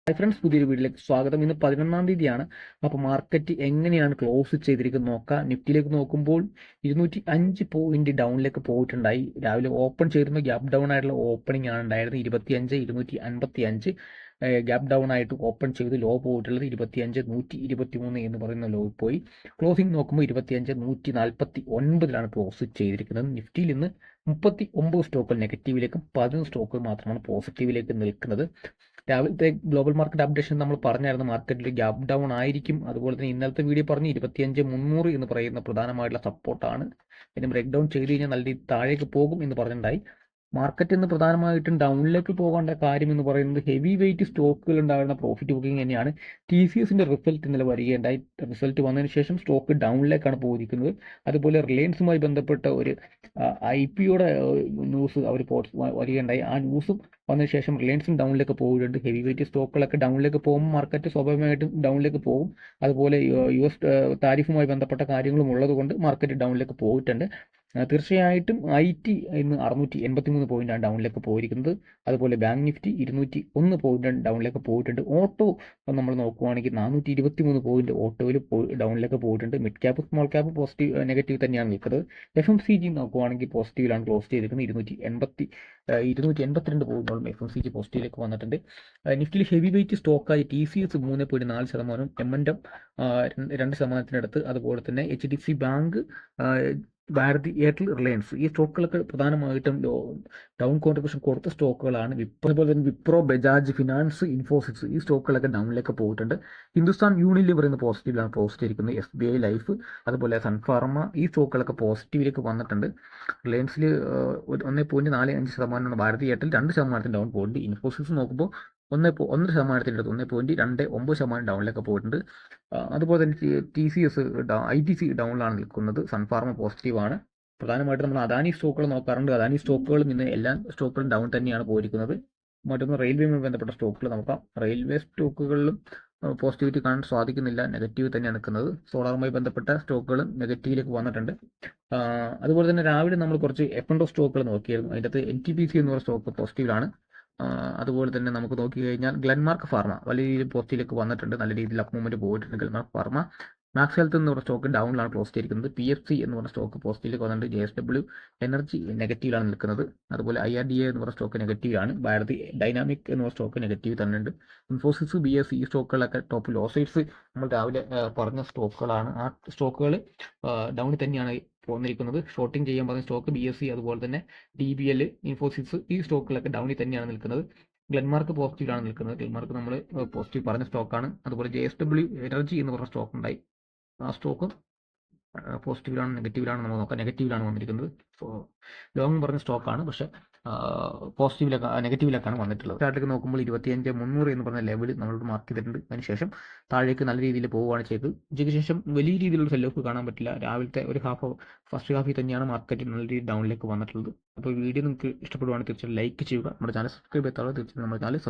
Hi friends, പുതിയൊരു വീഡിയോയിലേക്ക് സ്വാഗതം. ഇന്ന് 11-ാം തീയതിയാണ്. അപ്പോൾ മാർക്കറ്റ് എങ്ങനെയാണ് ക്ലോസ് ചെയ്തിരിക്കുന്നത് നോക്കാം. നിഫ്റ്റിയിലേക്ക് നോക്കുമ്പോൾ 205 പോയിന്റ് ഡൗണിലേക്ക് പോയിട്ടുണ്ടായി. രാവിലെ ഓപ്പൺ ചെയ്തുമ്പോൾ ഗ്യാപ് ഡൗൺ ആയിട്ടുള്ള ഓപ്പണിംഗ് ആണ് ഉണ്ടായിരുന്നത്. 25,255 ഗ്യാപ് ഡൗൺ ആയിട്ട് ഓപ്പൺ ചെയ്ത് ലോ പോയിട്ടുള്ളത് 25,123 എന്ന് പറയുന്ന ലോ പോയി. ക്ലോസിംഗ് നോക്കുമ്പോൾ 25,149 ക്ലോസ് ചെയ്തിരിക്കുന്നത്. നിഫ്റ്റിയിൽ ഇന്ന് 39 സ്റ്റോക്കുകൾ നെഗറ്റീവിലേക്കും 11 സ്റ്റോക്കുകൾ മാത്രമാണ് പോസിറ്റീവിലേക്ക് നിൽക്കുന്നത്. രാവിലത്തെ ഗ്ലോബൽ മാർക്കറ്റ് അപ്ഡേഷൻ നമ്മൾ പറഞ്ഞായിരുന്നു മാർക്കറ്റിൽ ഗ്യാപ് ഡൗൺ ആയിരിക്കും. അതുപോലെ തന്നെ ഇന്നലത്തെ വീഡിയോ പറഞ്ഞ് 25,300 എന്ന് പറയുന്ന പ്രധാനമായിട്ടുള്ള സപ്പോർട്ടാണ്. പിന്നെ ബ്രേക്ക് ഡൗൺ ചെയ്ത് കഴിഞ്ഞാൽ നല്ല രീതിയിൽ താഴേക്ക് പോകും എന്ന് പറഞ്ഞിട്ടുണ്ടായി. മാർക്കറ്റ് ഇന്ന് പ്രധാനമായിട്ടും ഡൗണിലേക്ക് പോകേണ്ട കാര്യം എന്ന് പറയുന്നത് ഹെവി വെയിറ്റ് സ്റ്റോക്കുകൾ ഉണ്ടാകുന്ന പ്രോഫിറ്റ് ബുക്കിംഗ് തന്നെയാണ്. ടി സി എസിന്റെ റിസൾട്ട് ഇന്നലെ വരികയുണ്ടായി. റിസൾട്ട് വന്നതിന് ശേഷം സ്റ്റോക്ക് ഡൗണിലേക്കാണ് പോയിരിക്കുന്നത്. അതുപോലെ റിലയൻസുമായി ബന്ധപ്പെട്ട ഒരു IPOയുടെ ന്യൂസ് അവർ വരികയുണ്ടായി. ആ ന്യൂസും വന്നതിന് ശേഷം റിലയൻസും ഡൗണിലേക്ക് പോകുന്നുണ്ട്. ഹെവി വെയിറ്റ് സ്റ്റോക്കുകളൊക്കെ ഡൗണിലേക്ക് പോകുമ്പോൾ മാർക്കറ്റ് സ്വാഭാവികമായിട്ടും ഡൗണിലേക്ക് പോകും. അതുപോലെ US താരിഫുമായി ബന്ധപ്പെട്ട കാര്യങ്ങളും ഉള്ളതുകൊണ്ട് മാർക്കറ്റ് ഡൗണിലേക്ക് പോയിട്ടുണ്ട്. തീർച്ചയായിട്ടും IT ഇന്ന് 683 പോയിന്റാണ് ഡൗണിലേക്ക് പോയിരിക്കുന്നത്. അതുപോലെ ബാങ്ക് നിഫ്റ്റി 201 പോയിന്റ് ഡൗണിലേക്ക് പോയിട്ടുണ്ട്. ഓട്ടോ നമ്മൾ നോക്കുവാണെങ്കിൽ 423 പോയിന്റ് ഓട്ടോയിൽ ഡൗണിലേക്ക് പോയിട്ടുണ്ട്. Mid cap small cap positive negative തന്നെയാണ് നിൽക്കുന്നത്. FMCG നോക്കുവാണെങ്കിൽ പോസിറ്റീവിലാണ് ക്ലോസ് ചെയ്തിരിക്കുന്നത്. 282 പോയിന്റോളം FMCG പോസിറ്റീവിലേക്ക് വന്നിട്ടുണ്ട്. നിഫ്റ്റിയിൽ ഹെവി വെയിറ്റ് സ്റ്റോക്കായി TCS 3.4%, M&M 2%, അതുപോലെ തന്നെ HDFC ബാങ്ക്, ഭാരതി എയർടെൽ, റിലയൻസ് ഈ സ്റ്റോക്കുകളൊക്കെ പ്രധാനമായിട്ടും ഡൗൺ കോൺട്രിബ്യൂഷൻ കൊടുത്ത സ്റ്റോക്കുകളാണ്. അതുപോലെ തന്നെ വിപ്രോ, ബജാജ് ഫിനാൻസ്, ഇൻഫോസിസ് ഈ സ്റ്റോക്കുകളൊക്കെ ഡൗണിലേക്ക് പോയിട്ടുണ്ട്. ഹിന്ദുസ്ഥാൻ യൂണിലിവർ ഇന്ന് പോസിറ്റീവിലാണ് ക്ലോസ് ചെയ്തിരിക്കുന്നത്. SBI ലൈഫ്, അതുപോലെ സൺഫാർമ ഈ സ്റ്റോക്കുകളൊക്കെ പോസിറ്റീവിലേക്ക് വന്നിട്ടുണ്ട്. റിലയൻസിൽ 1.45%, ഭാരതി എയർടെൽ 2% ഡൗൺ പോയിട്ടുണ്ട്. ഇൻഫോസിസ് നോക്കുമ്പോൾ 1% 1.29% ഡൗണിലേക്ക് പോയിട്ടുണ്ട്. അതുപോലെ തന്നെ TCS ITC ഡൗണിലാണ് നിൽക്കുന്നത്. സൺഫാർമ പോസിറ്റീവാണ്. പ്രധാനമായിട്ടും നമ്മൾ അദാനി സ്റ്റോക്കുകൾ നോക്കാറുണ്ട്. അദാനി സ്റ്റോക്കുകളും ഇന്ന് എല്ലാ സ്റ്റോക്കുകളും ഡൗൺ തന്നെയാണ് പോയിരിക്കുന്നത്. മറ്റൊന്ന് റെയിൽവേയുമായി ബന്ധപ്പെട്ട സ്റ്റോക്കുകൾ നോക്കാം. റെയിൽവേ സ്റ്റോക്കുകളിലും പോസിറ്റിവിറ്റി കാണാൻ സാധിക്കുന്നില്ല, നെഗറ്റീവ് തന്നെയാണ് നിൽക്കുന്നത്. സോളാറുമായി ബന്ധപ്പെട്ട സ്റ്റോക്കുകൾ നെഗറ്റീവിലേക്ക് വന്നിട്ടുണ്ട്. അതുപോലെ തന്നെ രാവിലെ നമ്മൾ കുറച്ച് F&O സ്റ്റോക്കുകൾ നോക്കിയായിരുന്നു. അതിൻ്റെ അകത്ത് NTPC എന്ന് പറയുന്ന സ്റ്റോക്ക് പോസിറ്റീവിലാണ്. അതുപോലെ തന്നെ നമുക്ക് നോക്കിക്കഴിഞ്ഞാൽ ഗ്ലെൻമാർക്ക് ഫാർമ വലിയ രീതിയിൽ പോസിറ്റീവിലേക്ക് വന്നിട്ടുണ്ട്. നല്ല രീതിയിൽ അപ്പ് മൂവ്മെന്റ് പോയിട്ടുണ്ട് ഗ്ലെൻമാർക്ക് ഫാർമ. മാക്സ് ഹെൽത്ത് എന്ന് പറഞ്ഞ സ്റ്റോക്ക് ഡൗണിലാണ് ക്ലോസ് ചെയ്തിരിക്കുന്നത്. PFC എന്ന് പറഞ്ഞ സ്റ്റോക്ക് പോസിറ്റീവിലേക്ക് വന്നിട്ടുണ്ട്. JSW എനർജി നെഗറ്റീവിലാണ് നിൽക്കുന്നത്. അതുപോലെ IRDA എന്ന് പറഞ്ഞ സ്റ്റോക്ക് നെഗറ്റീവാണ്. ഭാരതി ഡൈനാമിക് എന്ന് പറഞ്ഞ സ്റ്റോക്ക് നെഗറ്റീവ് തന്നെ ഉണ്ട്. ഇൻഫോസിസ്, BS ഈ സ്റ്റോക്കുകളൊക്കെ ടോപ്പ് ലോസേഴ്സ് നമ്മൾ രാവിലെ പറഞ്ഞ സ്റ്റോക്കുകളാണ്. ആ സ്റ്റോക്കുകൾ ഡൗണിൽ തന്നെയാണ് പോന്നിരിക്കുന്നത്. ഷോർട്ടിംഗ് ചെയ്യാൻ പറഞ്ഞ സ്റ്റോക്ക് BSC, അതുപോലെ തന്നെ DBL, ഇൻഫോസിസ് ഈ സ്റ്റോക്കുകളൊക്കെ ഡൗണിൽ തന്നെയാണ് നിൽക്കുന്നത്. ഗ്ലെൻമാർക്ക് പോസിറ്റീവിലാണ് നിൽക്കുന്നത്. ഗ്ലെൻമാർക്ക് നമ്മൾ പോസിറ്റീവ് പറഞ്ഞ സ്റ്റോക്കാണ്. അതുപോലെ JSW എനർജി എന്ന് പറഞ്ഞ സ്റ്റോക്ക് ഉണ്ടായി. ആ സ്റ്റോക്കും പോസിറ്റീവിലാണ് നെഗറ്റീവിലാണ് നമ്മൾ നോക്കാം. നെഗറ്റീവിലാണ് വന്നിരിക്കുന്നത്. ലോങ് പറഞ്ഞ സ്റ്റോക്കാണ്, പക്ഷേ നെഗറ്റീവിലേക്കാണ് വന്നിട്ടുള്ളത്. ചാർട്ടിലേക്ക് നോക്കുമ്പോൾ 25,300 എന്ന് പറഞ്ഞ ലെവൽ നമ്മളോട് മാർക്ക് ചെയ്തിട്ടുണ്ട്. അതിനുശേഷം താഴേക്ക് നല്ല രീതിയിൽ പോവുകയാണ് ചെയ്തത്. ഉച്ചയ്ക്ക് ശേഷം വലിയ രീതിയിലുള്ള സെൽ ഓഫ് കാണാൻ പറ്റില്ല. രാവിലത്തെ ഒരു ഫസ്റ്റ് ഹാഫിൽ തന്നെയാണ് മാർക്കറ്റ് നല്ല രീതിയിൽ ഡൗണിലേക്ക് വന്നിട്ടുള്ളത്. അപ്പോൾ വീഡിയോ നിങ്ങൾക്ക് ഇഷ്ടപ്പെടുവാണെങ്കിൽ തീർച്ചയായും ലൈക്ക് ചെയ്യുക. നമ്മുടെ ചാനൽ സബ്സ്ക്രൈബ് ചെയ്താൽ തീർച്ചയായും നമ്മുടെ ചാനൽ